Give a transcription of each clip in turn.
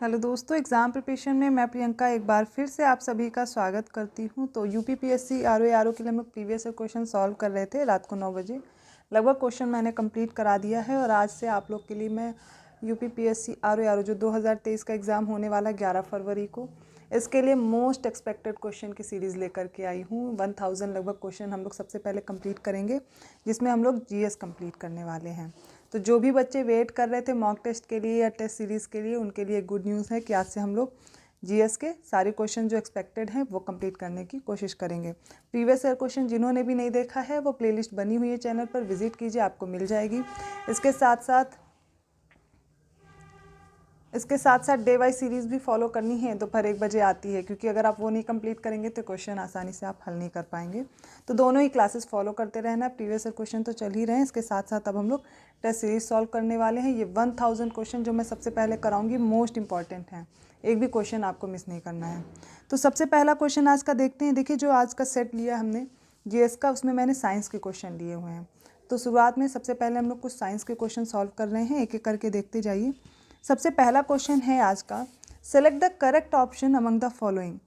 Hello दोस्तों, exam preparation में मैं प्रियंका एक बार फिर से आप सभी का स्वागत करती हूं। तो यूपीपीएससी आरओ के लिए हम लोग प्रीवियस ईयर क्वेश्चन सॉल्व कर रहे थे रात को 9 बजे। लगभग क्वेश्चन मैंने कंप्लीट करा दिया है और आज से आप लोग के लिए मैं यूपीपीएससी आरओ जो 2023 का एग्ज़ाम होने वाला 11 फरवरी को, इसके लिए मोस्ट एक्सपेक्टेड क्वेश्चन की सीरीज़ लेकर के आई हूँ। 1000 लगभग क्वेश्चन हम लोग सबसे पहले कंप्लीट करेंगे, जिसमें हम लोग जीएस कंप्लीट करने वाले हैं। तो जो भी बच्चे वेट कर रहे थे मॉक टेस्ट के लिए या टेस्ट सीरीज़ के लिए, उनके लिए गुड न्यूज़ है कि आज से हम लोग जीएस के सारे क्वेश्चन जो एक्सपेक्टेड हैं वो कंप्लीट करने की कोशिश करेंगे। प्रीवियस ईयर क्वेश्चन जिन्होंने भी नहीं देखा है वो प्लेलिस्ट बनी हुई है चैनल पर, विजिट कीजिए, आपको मिल जाएगी। इसके साथ साथ डे वाइज सीरीज़ भी फॉलो करनी है, दोपहर 1 बजे आती है, क्योंकि अगर आप वो नहीं कंप्लीट करेंगे तो क्वेश्चन आसानी से आप हल नहीं कर पाएंगे। तो दोनों ही क्लासेस फॉलो करते रहना। प्रीवियस ईयर क्वेश्चन तो चल ही रहे हैं, इसके साथ साथ अब हम लोग टेस्ट सीरीज सॉल्व करने वाले हैं। ये 1000 क्वेश्चन जो मैं सबसे पहले कराऊंगी मोस्ट इंपॉर्टेंट हैं, एक भी क्वेश्चन आपको मिस नहीं करना है। तो सबसे पहला क्वेश्चन आज का देखते हैं। देखिए, जो आज का सेट लिया हमने जीएस का, उसमें मैंने साइंस के क्वेश्चन लिए हुए हैं। तो शुरुआत में सबसे पहले हम लोग कुछ साइंस के क्वेश्चन सॉल्व कर रहे हैं, एक एक करके देखते जाइए। सबसे पहला क्वेश्चन है आज का, select the correct option among the following.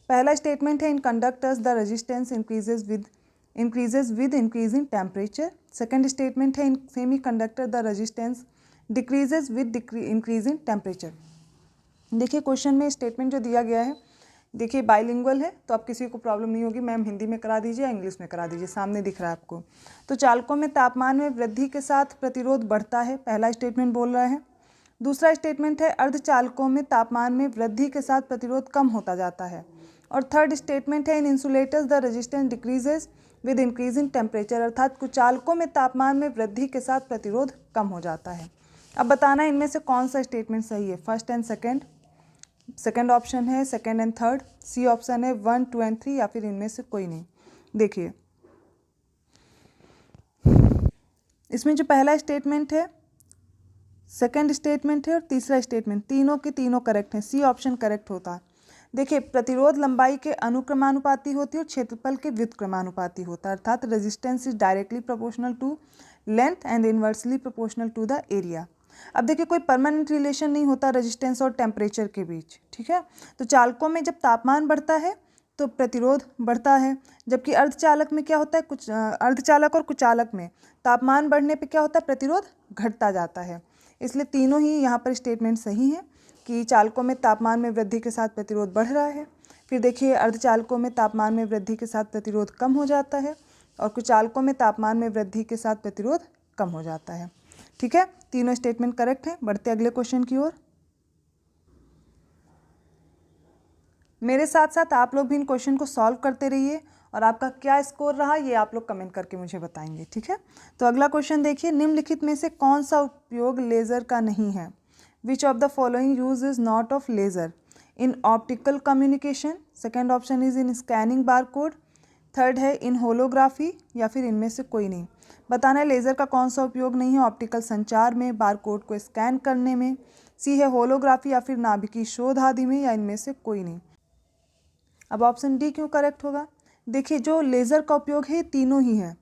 पहला स्टेटमेंट है, in conductors the resistance increases with increasing temperature. Second statement है, in semiconductor the resistance decreases with increasing temperature. देखिए, क्वेश्चन में स्टेटमेंट जो दिया गया है, देखिए बाइलिंगुअल है, तो आप किसी को प्रॉब्लम नहीं होगी, मैम हिंदी में करा दीजिए या इंग्लिश में करा दीजिए, सामने दिख रहा है आपको। तो चालकों में तापमान में वृद्धि के साथ प्रतिरोध बढ़ता है, पहला स्टेटमेंट बोल रहा है। दूसरा स्टेटमेंट है, अर्धचालकों में तापमान में वृद्धि के साथ प्रतिरोध कम होता जाता है। और थर्ड स्टेटमेंट है, in insulators the resistance decreases with increasing temperature, अर्थात कुचालकों में तापमान में वृद्धि के साथ प्रतिरोध कम हो जाता है। अब बताना इनमें से कौन सा स्टेटमेंट सही है, फर्स्ट एंड सेकेंड ऑप्शन है, second and third, C option है 1, 2 एंड 3, या फिर इनमें से कोई नहीं। देखिए, इसमें जो पहला स्टेटमेंट है, सेकेंड स्टेटमेंट है और तीसरा स्टेटमेंट, तीनों के तीनों करेक्ट हैं, सी ऑप्शन करेक्ट होता है। देखिए, प्रतिरोध लंबाई के अनुक्रमानुपाती होती है और क्षेत्रफल के व्युत्क्रमानुपाती होता है, अर्थात resistance is directly proportional to length and inversely proportional to the area. अब देखिए, कोई परमानेंट रिलेशन नहीं होता रेजिस्टेंस और टेम्परेचर के बीच, ठीक है। तो चालकों में जब तापमान बढ़ता है तो प्रतिरोध बढ़ता है, जबकि अर्धचालक में क्या होता है, कुछ अर्धचालक और कुचालक में तापमान बढ़ने पे क्या होता है, प्रतिरोध घटता जाता है। इसलिए तीनों ही यहाँ पर स्टेटमेंट सही हैं कि चालकों में तापमान में वृद्धि के साथ प्रतिरोध बढ़ रहा है। फिर देखिए, अर्धचालकों में तापमान में वृद्धि के साथ प्रतिरोध कम हो जाता है और कुचालकों में तापमान में वृद्धि के साथ प्रतिरोध कम हो जाता है। ठीक है, तीनों स्टेटमेंट करेक्ट हैं। बढ़ते अगले क्वेश्चन की ओर। मेरे साथ साथ आप लोग भी इन क्वेश्चन को सॉल्व करते रहिए और आपका क्या स्कोर रहा ये आप लोग कमेंट करके मुझे बताएंगे, ठीक है। तो अगला क्वेश्चन देखिए, निम्नलिखित में से कौन सा उपयोग लेज़र का नहीं है। Which of the following use is not of laser, in optical communication, second option is in scanning bar code, third है इन होलोग्राफी, या फिर इनमें से कोई नहीं। बताना है लेज़र का कौन सा उपयोग नहीं है ऑप्टिकल संचार में, बार कोड को स्कैन करने में, सी है होलोग्राफी, या फिर नाभिकीय शोध आदि में, या इनमें से कोई नहीं। अब ऑप्शन डी क्यों करेक्ट होगा। देखिए, जो लेज़र का उपयोग है तीनों ही है,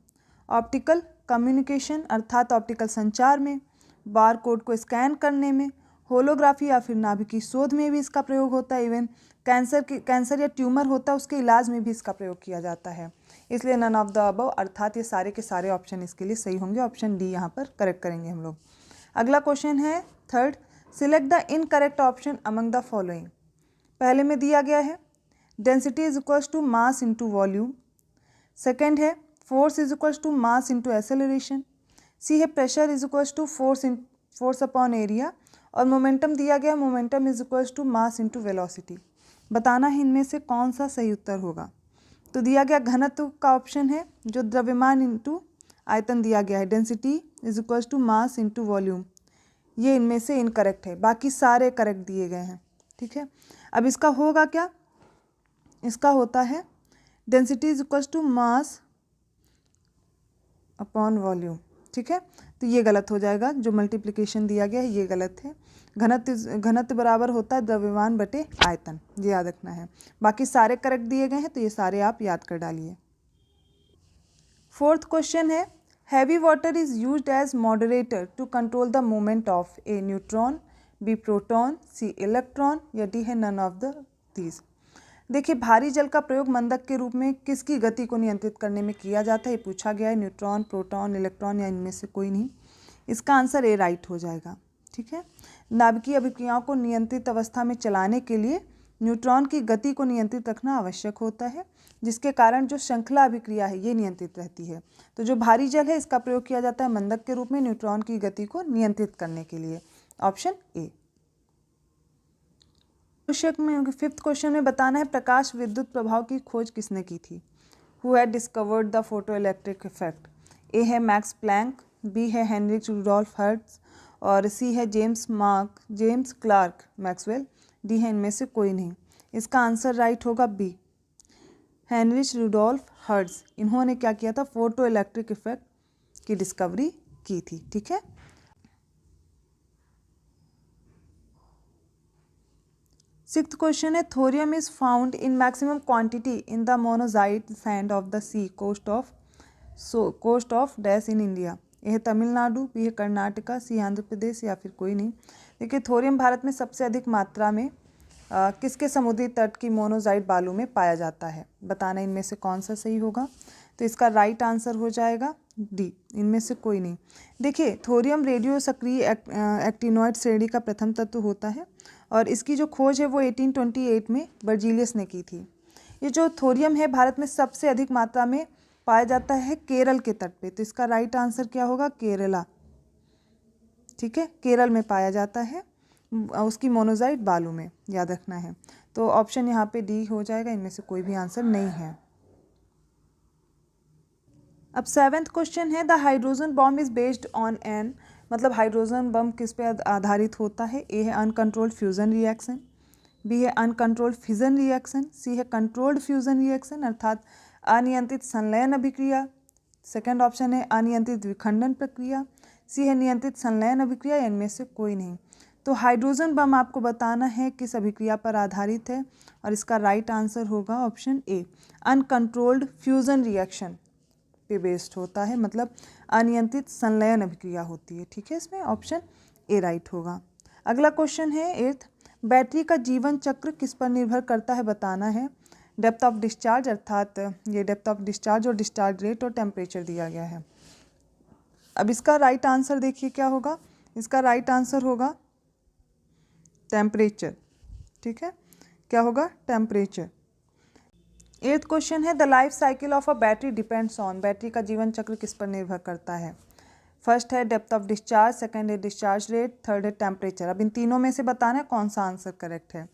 ऑप्टिकल कम्युनिकेशन अर्थात ऑप्टिकल संचार में, बार कोड को स्कैन करने में, होलोग्राफी या फिर नाभिकीय शोध में भी इसका प्रयोग होता है, इवन कैंसर या ट्यूमर होता है उसके इलाज में भी इसका प्रयोग किया जाता है। इसलिए नन ऑफ द अबव, अर्थात ये सारे के सारे ऑप्शन इसके लिए सही होंगे, ऑप्शन डी यहाँ पर करेक्ट करेंगे हम लोग। अगला क्वेश्चन है third, select the incorrect option among the following. पहले में दिया गया है density is equals to mass into volume, second है force is equals to mass into acceleration, C है pressure is equals to force upon area, और momentum दिया गया, momentum is equals to mass into velocity. बताना है इनमें से कौन सा सही उत्तर होगा। तो दिया गया घनत्व का ऑप्शन है, जो द्रव्यमान इंटू आयतन दिया गया है, density is equals to mass into volume, ये इनमें से इनकरेक्ट है, बाकी सारे करेक्ट दिए गए हैं, ठीक है। अब इसका होगा क्या, इसका होता है density is equals to mass upon volume, ठीक है। तो ये गलत हो जाएगा, जो मल्टीप्लिकेशन दिया गया है ये गलत है। घनत्व बराबर होता है द्रव्यमान बटे आयतन, ये याद रखना है। बाकी सारे करेक्ट दिए गए हैं, तो ये सारे आप याद कर डालिए। फोर्थ क्वेश्चन है, heavy water is used as moderator to control the movement of A neutron, B proton, C electron या डी है नन ऑफ द दीज। देखिए, भारी जल का प्रयोग मंदक के रूप में किसकी गति को नियंत्रित करने में किया जाता है, ये पूछा गया है। न्यूट्रॉन, प्रोटॉन, इलेक्ट्रॉन या इनमें से कोई नहीं। इसका आंसर ए राइट हो जाएगा। ठीक है, नाभिकीय अभिक्रियाओं को नियंत्रित अवस्था में चलाने के लिए न्यूट्रॉन की गति को नियंत्रित रखना आवश्यक होता है, जिसके कारण जो श्रृंखला अभिक्रिया है ये नियंत्रित रहती है। तो जो भारी जल है इसका प्रयोग किया जाता है मंदक के रूप में न्यूट्रॉन की गति को नियंत्रित करने के लिए। Option A. फिफ्थ क्वेश्चन में बताना है प्रकाश विद्युत प्रभाव की खोज किसने की थी। Who had discovered the photoelectric effect. A है मैक्स प्लैंक, बी है हेनरिच रुडोल्फ हर्ट्ज और सी है जेम्स क्लार्क मैक्सवेल, डी है इनमें से कोई नहीं। इसका आंसर राइट होगा बी, हेनरिच रुडोल्फ हर्ट्ज। इन्होंने क्या किया था, फोटो इलेक्ट्रिक इफेक्ट की डिस्कवरी की थी। ठीक है, सिक्स्थ क्वेश्चन है thorium is found in maximum quantity in the monazite sand of the C coast of dash in India. यह है तमिलनाडु, बी है कर्नाटका, सी आंध्र प्रदेश या फिर कोई नहीं। देखिए, थोरियम भारत में सबसे अधिक मात्रा में किसके समुद्री तट की मोनोजाइट बालू में पाया जाता है, बताना इनमें से कौन सा सही होगा। तो इसका राइट आंसर हो जाएगा डी, इनमें से कोई नहीं। देखिए, थोरियम रेडियो सक्रिय एक्टिनॉइड श्रेणी का प्रथम तत्व होता है और इसकी जो खोज है वो 1828 में बर्जीलियस ने की थी। ये जो थोरियम है भारत में सबसे अधिक मात्रा में पाया जाता है केरल के तट पे, तो इसका राइट आंसर क्या होगा, केरला। ठीक है, केरल में पाया जाता है उसकी मोनोजाइट बालू में, याद रखना है। तो ऑप्शन यहाँ पे डी हो जाएगा, इनमें से कोई भी आंसर नहीं है। अब सेवेंथ क्वेश्चन है the hydrogen bomb is based on an, मतलब हाइड्रोजन बम किस पे आधारित होता है। ए है अनकंट्रोल्ड फ्यूजन रिएक्शन, बी है अनकंट्रोल्ड फिजन रिएक्शन, सी है कंट्रोल्ड फ्यूजन रिएक्शन अर्थात अनियंत्रित संलयन अभिक्रिया, सेकंड ऑप्शन है अनियंत्रित विखंडन प्रक्रिया, सी है नियंत्रित संलयन अभिक्रिया, इनमें से कोई नहीं। तो हाइड्रोजन बम आपको बताना है किस अभिक्रिया पर आधारित है और इसका राइट आंसर होगा option A, uncontrolled fusion reaction पे बेस्ड होता है, मतलब अनियंत्रित संलयन अभिक्रिया होती है। ठीक है, इसमें ऑप्शन ए राइट होगा। अगला क्वेश्चन है एट्थ, बैटरी का जीवन चक्र किस पर निर्भर करता है, बताना है। डेप्थ ऑफ डिस्चार्ज अर्थात ये डेप्थ ऑफ डिस्चार्ज और डिस्चार्ज रेट और टेम्परेचर दिया गया है। अब इसका राइट आंसर देखिए क्या होगा, इसका राइट आंसर होगा टेम्परेचर। ठीक है, क्या होगा, टेम्परेचर। एट्थ क्वेश्चन है the life cycle of a battery depends on, battery का जीवन चक्र किस पर निर्भर करता है। फर्स्ट है डेप्थ ऑफ डिस्चार्ज, सेकंड है डिस्चार्ज रेट, थर्ड है टेम्परेचर। अब इन तीनों में से बताना है कौन सा आंसर करेक्ट है।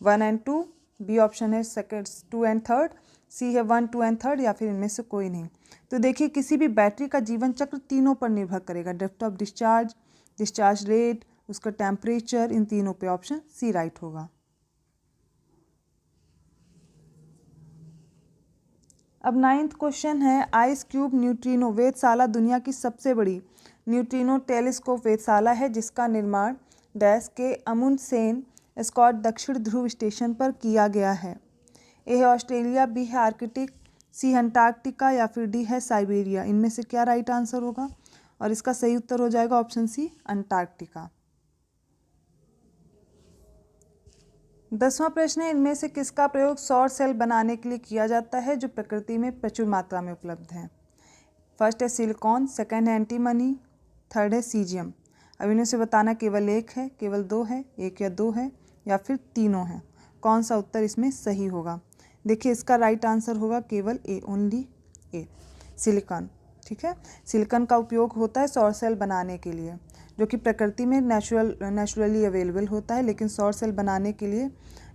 1 और 2, बी ऑप्शन है सेकंड 2 और थर्ड, सी है 1, 2 और थर्ड या फिर इनमें से कोई नहीं। तो देखिए, किसी भी बैटरी का जीवन चक्र तीनों पर निर्भर करेगा, depth of discharge, discharge rate, उसका टेम्परेचर, इन तीनों पे ऑप्शन सी राइट होगा। अब 9th क्वेश्चन है आइस क्यूब न्यूट्रिनो वेधशाला दुनिया की सबसे बड़ी न्यूट्रिनो टेलीस्कोप वेधशाला है जिसका निर्माण डैश के अमुंडसेन स्कॉट दक्षिण ध्रुव स्टेशन पर किया गया है। ए है ऑस्ट्रेलिया, बी है आर्कटिक, सी है अंटार्कटिका या फिर डी है साइबेरिया। इनमें से क्या राइट आंसर होगा और इसका सही उत्तर हो जाएगा ऑप्शन सी, अंटार्कटिका। 10वां प्रश्न है इनमें से किसका प्रयोग सौर सेल बनाने के लिए किया जाता है जो प्रकृति में प्रचुर मात्रा में उपलब्ध है। फर्स्ट है सिलिकॉन, सेकंड है एंटीमनी, थर्ड है सीजियम। अब इनमें से बताना केवल एक है, केवल दो है, एक या दो है या फिर तीनों है, कौन सा उत्तर इसमें सही होगा। देखिए, इसका राइट आंसर होगा केवल ए, ओनली ए, सिलिकॉन। ठीक है, सिलिकॉन का उपयोग होता है सौर सेल बनाने के लिए जो कि प्रकृति में नेचुरली अवेलेबल होता है, लेकिन सौर सेल बनाने के लिए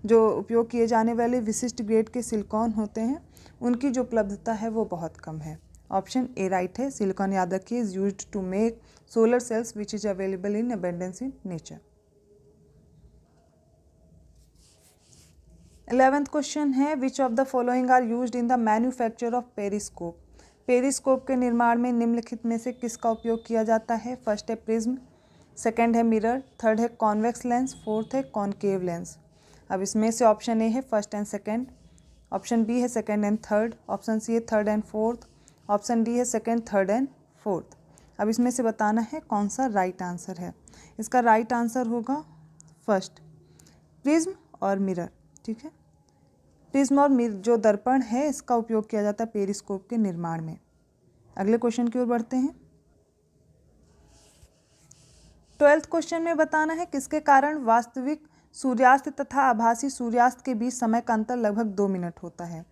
जो उपयोग किए जाने वाले विशिष्ट ग्रेड के सिलिकॉन होते हैं उनकी जो उपलब्धता है वो बहुत कम है। ऑप्शन ए राइट है, सिलिकॉन याद रखिए is used to make solar cells which is available in abundance in nature. 11th question है which of the following are used in the manufacture of periscope. Periscope के निर्माण में निम्नलिखित में से किसका उपयोग किया जाता है। फर्स्ट है प्रिज्म, सेकंड है मिरर, थर्ड है कॉन्वेक्स लेंस, फोर्थ है कॉनकेव लेंस। अब इसमें से ऑप्शन ए है first and second, option B है second and third, option C है third and fourth, option D है सेकंड, थर्ड एंड फोर्थ। अब इसमें से बताना है कौन सा राइट आंसर है। इसका राइट आंसर होगा फर्स्ट, प्रिज्म और मिरर। ठीक है, प्रिज्म और जो दर्पण है इसका उपयोग किया जाता है पेरिस्कोप के निर्माण में। अगले क्वेश्चन की ओर बढ़ते हैं। 12th क्वेश्चन में बताना है किसके कारण वास्तविक सूर्यास्त तथा आभासी सूर्यास्त के बीच समय का अंतर लगभग 2 मिनट होता है।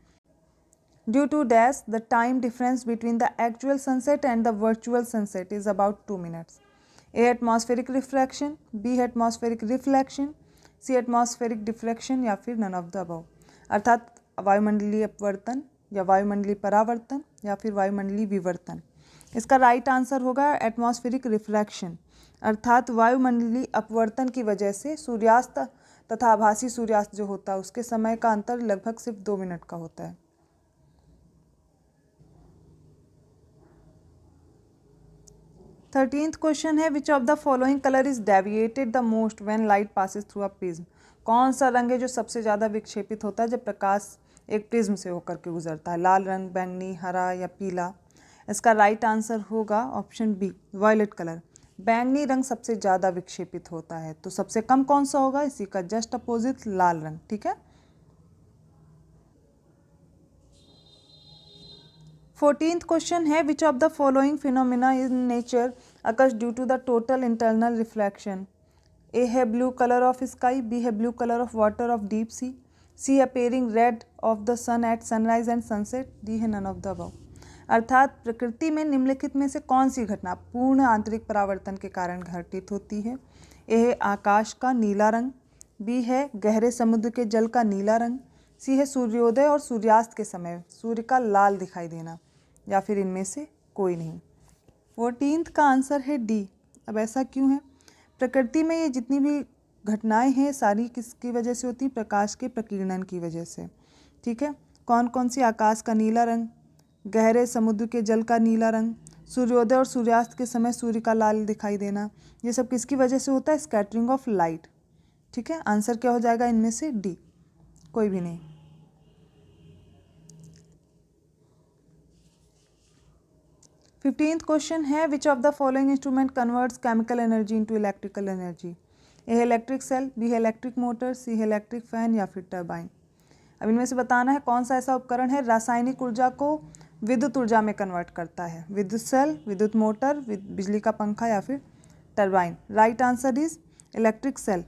Due to dash the time difference between the actual sunset and the virtual sunset is about 2 minutes. A atmospheric refraction, B atmospheric reflection, C atmospheric diffraction या फिर नन ऑफ द अबव। अर्थात वायुमंडलीय अपवर्तन या वायुमंडलीय परावर्तन या फिर वायुमंडलीय विवर्तन। इसका राइट आंसर होगा एटमॉस्फेरिक रिफ्रैक्शन, अर्थात वायुमंडलीय अपवर्तन की वजह से सूर्यास्त तथा आभासी सूर्यास्त जो होता है उसके समय का अंतर लगभग सिर्फ 2 मिनट का होता है। 13th क्वेश्चन है which of the following colour is deviated the most when light passes through a prism. कौन सा रंग है जो सबसे ज़्यादा विक्षेपित होता है जब प्रकाश एक प्रिज्म से होकर के गुजरता है? लाल रंग, बैंगनी, हरा या पीला? इसका राइट आंसर होगा ऑप्शन बी, वायलेट कलर। बैंगनी रंग सबसे ज़्यादा विक्षेपित होता है, तो सबसे कम कौन सा होगा? इसी का जस्ट अपोजिट लाल रंग। ठीक है, 14th क्वेश्चन है which of the following phenomena in nature occurs due to the total internal reflection. A है blue colour of sky, B है blue colour of water of deep sea, C appearing red of the sun at sunrise and sunset, D है none of the above. अर्थात प्रकृति में निम्नलिखित में से कौन सी घटना पूर्ण आंतरिक परावर्तन के कारण घटित होती है? ए है आकाश का नीला रंग, बी है गहरे समुद्र के जल का नीला रंग, सी है सूर्योदय और सूर्यास्त के समय सूर्य का लाल दिखाई देना, या फिर इनमें से कोई नहीं। 14th का आंसर है डी। अब ऐसा क्यों है? प्रकृति में ये जितनी भी घटनाएं हैं सारी किसकी वजह से होती? प्रकाश के प्रकीर्णन की वजह से। ठीक है, कौन कौन सी? आकाश का नीला रंग, गहरे समुद्र के जल का नीला रंग, सूर्योदय और सूर्यास्त के समय सूर्य का लाल दिखाई देना, ये सब किसकी वजह से होता है? Scattering of light. ठीक है, आंसर क्या हो जाएगा इनमें से? डी, कोई भी नहीं। 15th क्वेश्चन है which of the following instrument converts chemical energy into electrical energy. A है इलेक्ट्रिक सेल, बी है इलेक्ट्रिक मोटर, सी है इलेक्ट्रिक फैन या फिर टरबाइन। अब इनमें से बताना है कौन सा ऐसा उपकरण है रासायनिक ऊर्जा को विद्युत ऊर्जा में कन्वर्ट करता है? विद्युत सेल, विद्युत मोटर, बिजली का पंखा या फिर turbine. Right answer is electric cell.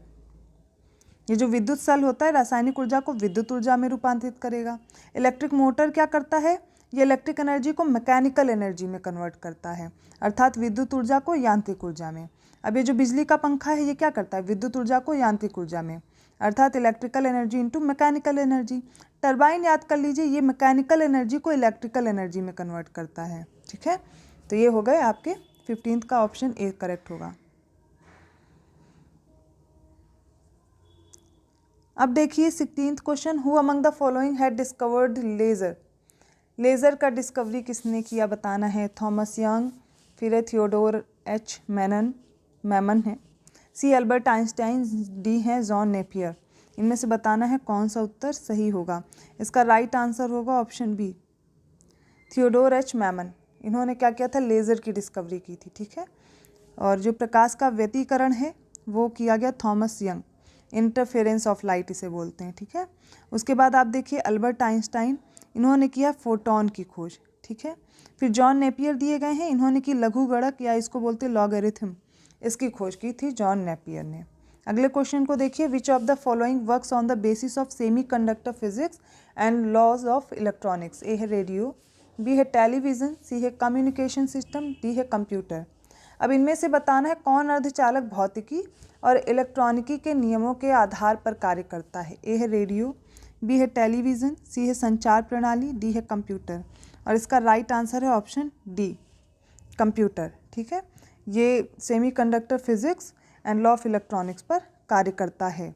ये जो विद्युत सेल होता है रासायनिक ऊर्जा को विद्युत ऊर्जा में रूपांतरित करेगा। इलेक्ट्रिक मोटर क्या करता है? ये इलेक्ट्रिक एनर्जी को मैकेनिकल एनर्जी में कन्वर्ट करता है, अर्थात विद्युत ऊर्जा को यांत्रिक ऊर्जा में। अब ये जो बिजली का पंखा है ये क्या करता है? विद्युत ऊर्जा को यांत्रिक ऊर्जा में, अर्थात electrical energy into mechanical energy. Turbine याद कर लीजिए, ये मैकेनिकल एनर्जी को इलेक्ट्रिकल एनर्जी में कन्वर्ट करता है। ठीक है, तो ये हो गए आपके 15th का ऑप्शन ए करेक्ट होगा। अब देखिए 16th question, who among the following had discovered laser. Laser का डिस्कवरी किसने किया बताना है? थॉमस यंग, फिर है थियोडोर एच मैमन है, सी अल्बर्ट आइंस्टाइन, डी है जॉन नेपियर। इनमें से बताना है कौन सा उत्तर सही होगा। इसका राइट आंसर होगा option B, Theodore H Memon. इन्होंने क्या किया था? लेज़र की डिस्कवरी की थी। ठीक है, और जो प्रकाश का व्यतिकरण है वो किया गया Thomas young, interference of light इसे बोलते हैं। ठीक है, उसके बाद आप देखिए अल्बर्ट आइंस्टाइन, इन्होंने किया फोटोन की खोज। ठीक है, फिर जॉन नेपियर दिए गए हैं, इन्होंने की लघुगणक या इसको बोलते हैं लॉगरिथम, इसकी खोज की थी जॉन नेपियर ने। अगले क्वेश्चन को देखिए, which of the following works on the basis of semiconductor physics and laws of electronics. A है रेडियो, बी है टेलीविज़न, सी है कम्युनिकेशन सिस्टम, डी है कंप्यूटर। अब इनमें से बताना है कौन अर्धचालक भौतिकी और इलेक्ट्रॉनिकी के नियमों के आधार पर कार्य करता है। ए है रेडियो, बी है टेलीविज़न, सी है संचार प्रणाली, डी है कंप्यूटर। और इसका राइट आंसर है ऑप्शन डी, कंप्यूटर। ठीक है, ये semiconductor physics and law of electronics पर कार्य करता है।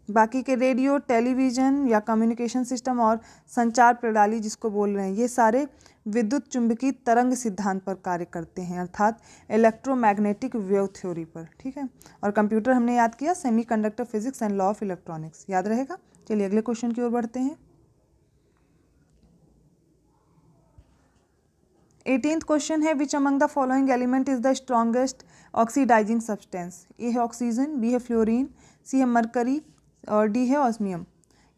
बाकी के रेडियो, टेलीविज़न या कम्युनिकेशन सिस्टम और संचार प्रणाली जिसको बोल रहे हैं ये सारे विद्युत चुंबकीय तरंग सिद्धांत पर कार्य करते हैं, अर्थात इलेक्ट्रोमैग्नेटिक वेव थ्योरी पर। ठीक है, और कंप्यूटर हमने याद किया semiconductor physics and law of electronics, याद रहेगा। चलिए अगले क्वेश्चन की ओर बढ़ते हैं। 18th क्वेश्चन है which among the following element is the strongest oxidising substance. A है ऑक्सीजन, बी है फ्लोरीन, सी है मरकरी और डी है ऑस्मियम।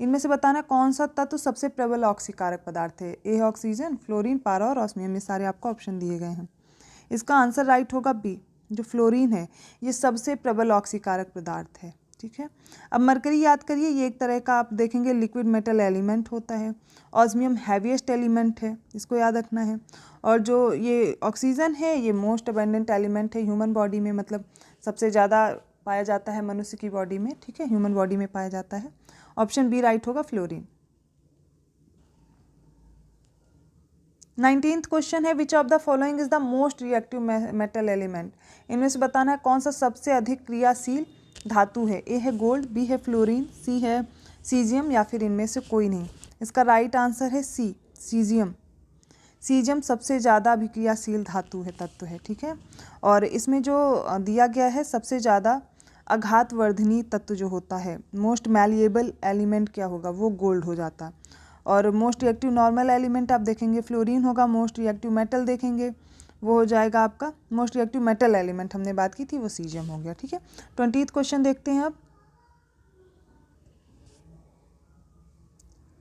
इनमें से बताना कौन सा तत्व सबसे प्रबल ऑक्सीकारक पदार्थ है। ए है ऑक्सीजन, फ्लोरीन, पारा और ऑस्मियम। ये सारे आपको ऑप्शन दिए गए हैं। इसका आंसर राइट होगा बी, जो फ्लोरीन है ये सबसे प्रबल ऑक्सीकारक पदार्थ है। ठीक है, अब मरकरी याद करिए, ये एक तरह का आप देखेंगे लिक्विड मेटल एलिमेंट होता है। ऑस्मियम हैवीएस्ट एलिमेंट है, इसको याद रखना है। और जो ये ऑक्सीजन है ये मोस्ट अबेंडेंट एलिमेंट है ह्यूमन बॉडी में, मतलब सबसे ज़्यादा पाया जाता है मनुष्य की बॉडी में। ठीक है, ह्यूमन बॉडी में पाया जाता है। ऑप्शन बी राइट होगा, फ्लोरीन। 19th क्वेश्चन है which of the following is the most reactive metal element. इनमें से बताना है कौन सा सबसे अधिक क्रियाशील धातु है। ए है गोल्ड, बी है फ्लोरीन, सी है सीजियम या फिर इनमें से कोई नहीं। इसका राइट आंसर है सी, सीजियम। सीजियम सबसे ज़्यादा अभिक्रियाशील धातु है, तत्व है। ठीक है, और इसमें जो दिया गया है सबसे ज़्यादा आघातवर्धनी तत्व जो होता है, मोस्ट मैलिएबल एलिमेंट क्या होगा, वो गोल्ड हो जाता। और मोस्ट रिएक्टिव नॉर्मल एलिमेंट आप देखेंगे फ्लोरीन होगा। मोस्ट रिएक्टिव मेटल देखेंगे वो हो जाएगा आपका, मोस्ट रिएक्टिव मेटल एलिमेंट हमने बात की थी वो सीजियम हो गया। ठीक है, 20th क्वेश्चन देखते हैं अब।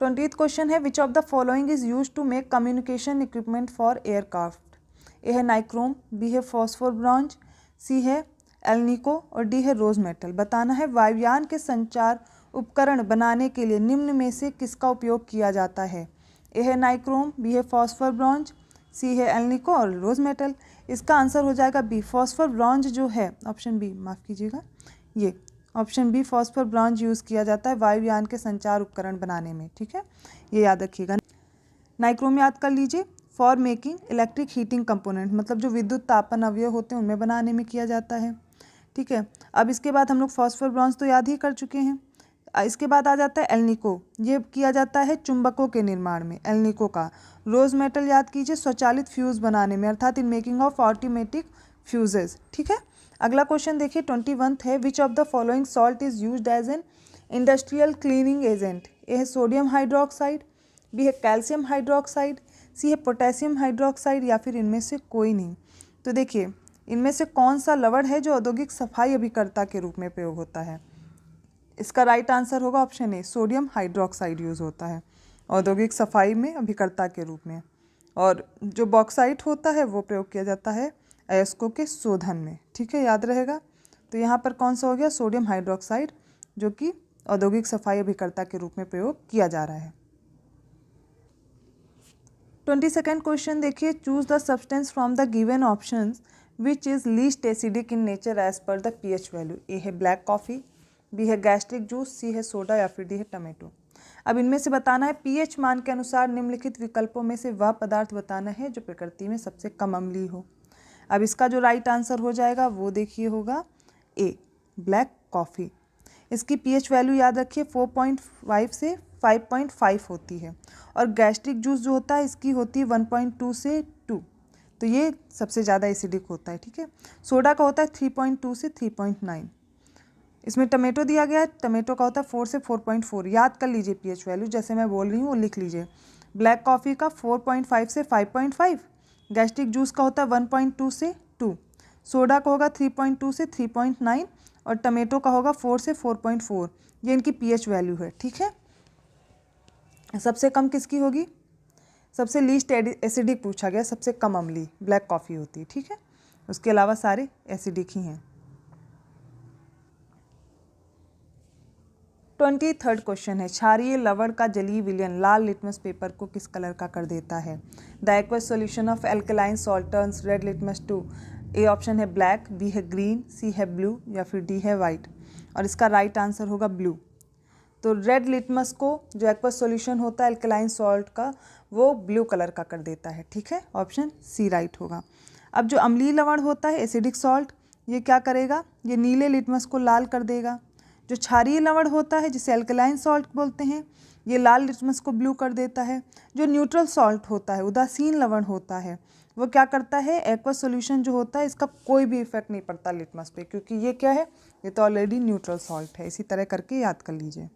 20th क्वेश्चन है which of the following is use to make communication equipment for aircraft. A है नाइक्रोम, बी है फॉस्फोर ब्रॉन्ज, सी है एल्निको और डी है रोज मेटल। बताना है वायुयान के संचार उपकरण बनाने के लिए निम्न में से किसका उपयोग किया जाता है। ए है नाइक्रोम, बी है फॉस्फोर ब्रॉन्ज, सी है एल्निको और रोज मेटल। इसका आंसर हो जाएगा बी, फॉस्फोर ब्रॉन्ज जो है, ऑप्शन बी, माफ़ कीजिएगा, ये option B phosphor bronze use किया जाता है वायुयान के संचार उपकरण बनाने में। ठीक है, ये याद रखिएगा। नाइक्रोम याद कर लीजिए, for making electric heating component, मतलब जो विद्युत तापन अवयव होते हैं उनमें बनाने में किया जाता है। ठीक है, अब इसके बाद हम लोग फॉस्फोर ब्रॉन्ज तो याद ही कर चुके हैं। इसके बाद आ जाता है एल्निको, ये किया जाता है चुंबकों के निर्माण में, एल्निको का। रोज मेटल याद कीजिए स्वचालित फ्यूज़ बनाने में, अर्थात in making of automatic fuses. ठीक है, अगला क्वेश्चन देखिए 21 है which of the following salt is used as an industrial cleaning agent. A है सोडियम हाइड्रोक्साइड, बी है कैल्शियम हाइड्रोक्साइड, सी है पोटेशियम हाइड्रोक्साइड या फिर इनमें से कोई नहीं। तो देखिए इनमें से कौन सा लवण है जो औद्योगिक सफाई अभिकर्ता के रूप में प्रयोग होता है। इसका राइट आंसर होगा option A, sodium hydroxide use होता है औद्योगिक सफाई में अभिकर्ता के रूप में। और जो बॉक्साइट होता है वो प्रयोग किया जाता है अयस्कों के शोधन में। ठीक है, याद रहेगा। तो यहाँ पर कौन सा हो गया, सोडियम हाइड्रोक्साइड, जो कि औद्योगिक सफाई अभिकर्ता के रूप में प्रयोग किया जा रहा है। 22nd क्वेश्चन देखिए, choose the substance from the given options which is least acidic in nature as per the pH value. A है ब्लैक कॉफ़ी, बी है गैस्ट्रिक जूस, सी है सोडा या फिर डी है टमेटो। अब इनमें से बताना है पीएच मान के अनुसार निम्नलिखित विकल्पों में से वह पदार्थ बताना है जो प्रकृति में सबसे कम अम्लीय हो। अब इसका जो राइट आंसर हो जाएगा वो देखिए होगा ए, ब्लैक कॉफ़ी। इसकी पीएच वैल्यू याद रखिए 4.5 से 5.5 होती है। और गैस्ट्रिक जूस जो होता है इसकी होती है 1.2 से 2, तो ये सबसे ज़्यादा एसिडिक होता है। ठीक है, सोडा का होता है 3.2 से 3.9। इसमें टमेटो दिया गया है, टमेटो का होता है 4 से 4.4। याद कर लीजिए पीएच वैल्यू, जैसे मैं बोल रही हूँ वो लिख लीजिए। ब्लैक कॉफ़ी का 4.5 से 5.5, गैस्ट्रिक जूस का होता है 1.2 से 2, सोडा का होगा 3.2 से 3.9 और टमेटो का होगा 4 से 4.4। ये इनकी पीएच वैल्यू है। ठीक है, सबसे कम किसकी होगी, सबसे लीस्ट एसिडिक पूछा गया, सबसे कम अम्लीय ब्लैक कॉफ़ी होती है। ठीक है, उसके अलावा सारे एसिडिक ही हैं। 23rd क्वेश्चन है, क्षारीय लवण का जलीय विलयन लाल लिटमस पेपर को किस कलर का कर देता है। The aqueous solution of alkaline salt turns red litmus to. A option है ब्लैक, बी है ग्रीन, सी है ब्लू या फिर डी है वाइट। और इसका राइट आंसर होगा ब्लू। तो रेड लिटमस को जो एक्वस सॉल्यूशन होता है एल्कलाइन सॉल्ट का वो ब्लू कलर का कर देता है। ठीक है, ऑप्शन सी राइट होगा। अब जो अम्लीय लवण होता है एसिडिक सॉल्ट, ये क्या करेगा, ये नीले लिटमस को लाल कर देगा। जो क्षारीय लवण होता है जिसे एल्कलाइन सॉल्ट बोलते हैं, ये लाल लिटमस को ब्लू कर देता है। जो न्यूट्रल सॉल्ट होता है, उदासीन लवण होता है, वो क्या करता है, एक्वस सॉल्यूशन जो होता है इसका कोई भी इफेक्ट नहीं पड़ता लिटमस पे, क्योंकि ये क्या है, ये तो ऑलरेडी न्यूट्रल सॉल्ट है। इसी तरह करके याद कर लीजिए।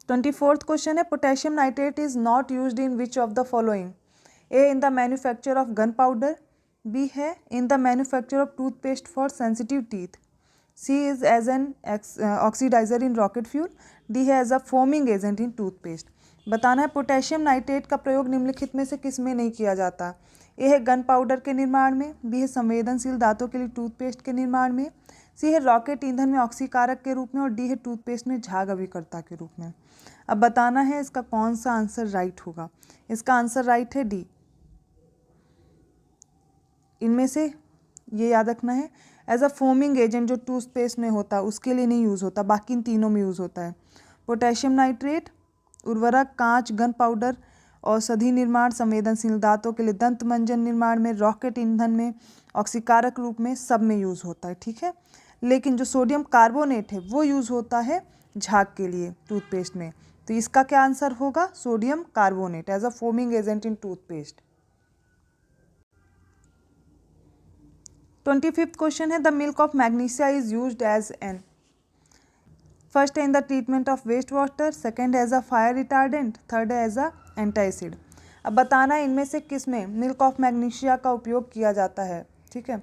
24th क्वेश्चन है, potassium nitrate is not used in which of the following? A in the manufacture of gunpowder, B है in the manufacture of toothpaste for sensitive teeth, C is as an oxidiser in rocket fuel, D है as a foaming agent in toothpaste. बताना है potassium nitrate का प्रयोग निम्नलिखित में से किस में नहीं किया जाता? ए है गन पाउडर के निर्माण में, बी है संवेदनशील दांतों के लिए टूथपेस्ट के निर्माण में, सी है रॉकेट ईंधन में ऑक्सीकारक के रूप में, और डी है टूथपेस्ट में झाग अभिकर्ता के रूप में। अब बताना है इसका कौन सा आंसर राइट होगा। इसका आंसर राइट है डी। इनमें से ये याद रखना है, एज अ फोमिंग एजेंट जो टूथपेस्ट में होता है उसके लिए नहीं यूज़ होता, बाकी इन तीनों में यूज़ होता है। पोटेशियम नाइट्रेट उर्वरक, कांच, गन पाउडर, औषधि निर्माण, संवेदनशील दांतों के लिए दंत मंजन निर्माण में, रॉकेट ईंधन में, ऑक्सीकारक रूप में, सब में यूज़ होता है, ठीक है। लेकिन जो सोडियम कार्बोनेट है वो यूज़ होता है झाग के लिए टूथपेस्ट में। तो इसका क्या आंसर होगा? Sodium carbonate as a foaming agent in toothpaste. 25th question है, the milk of magnesia is used as an? First है in the treatment of waste water, second as a fire retardant, third है as an antacid. अब बताना है इनमें से किस में मिल्क ऑफ मैग्नीशिया का उपयोग किया जाता है, ठीक है।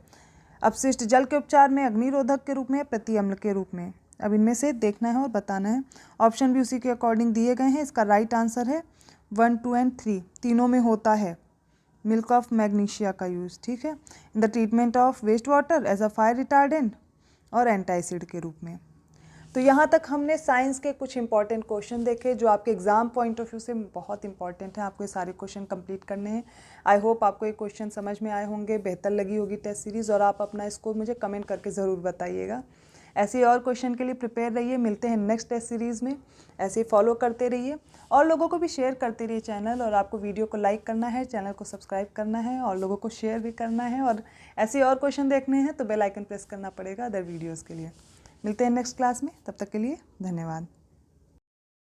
अपशिष्ट जल के उपचार में, अग्निरोधक के रूप में, प्रति अम्ल के रूप में। अब इनमें से देखना है और बताना है। ऑप्शन भी उसी के अकॉर्डिंग दिए गए हैं। इसका राइट आंसर है 1, 2 एंड 3, तीनों में होता है मिल्क ऑफ मैग्नीशिया का यूज़, ठीक है। In the treatment of waste water, as a fire retardant और एंटाइसिड के रूप में। तो यहाँ तक हमने साइंस के कुछ इंपॉर्टेंट क्वेश्चन देखे जो आपके एग्जाम पॉइंट ऑफ व्यू से बहुत इंपॉर्टेंट है। आपको ये सारे क्वेश्चन कंप्लीट करने हैं। आई होप आपको ये क्वेश्चन समझ में आए होंगे, बेहतर लगी होगी टेस्ट सीरीज़, और आप अपना स्कोर मुझे कमेंट करके ज़रूर बताइएगा। ऐसे ही और क्वेश्चन के लिए प्रिपेयर रहिए। मिलते हैं नेक्स्ट टेस्ट सीरीज़ में। ऐसे ही फॉलो करते रहिए और लोगों को भी शेयर करते रहिए चैनल। और आपको वीडियो को लाइक करना है, चैनल को सब्सक्राइब करना है और लोगों को शेयर भी करना है। और ऐसे और क्वेश्चन देखने हैं तो बेल आइकन प्रेस करना पड़ेगा अदर वीडियोज़ के लिए। मिलते हैं नेक्स्ट क्लास में, तब तक के लिए धन्यवाद।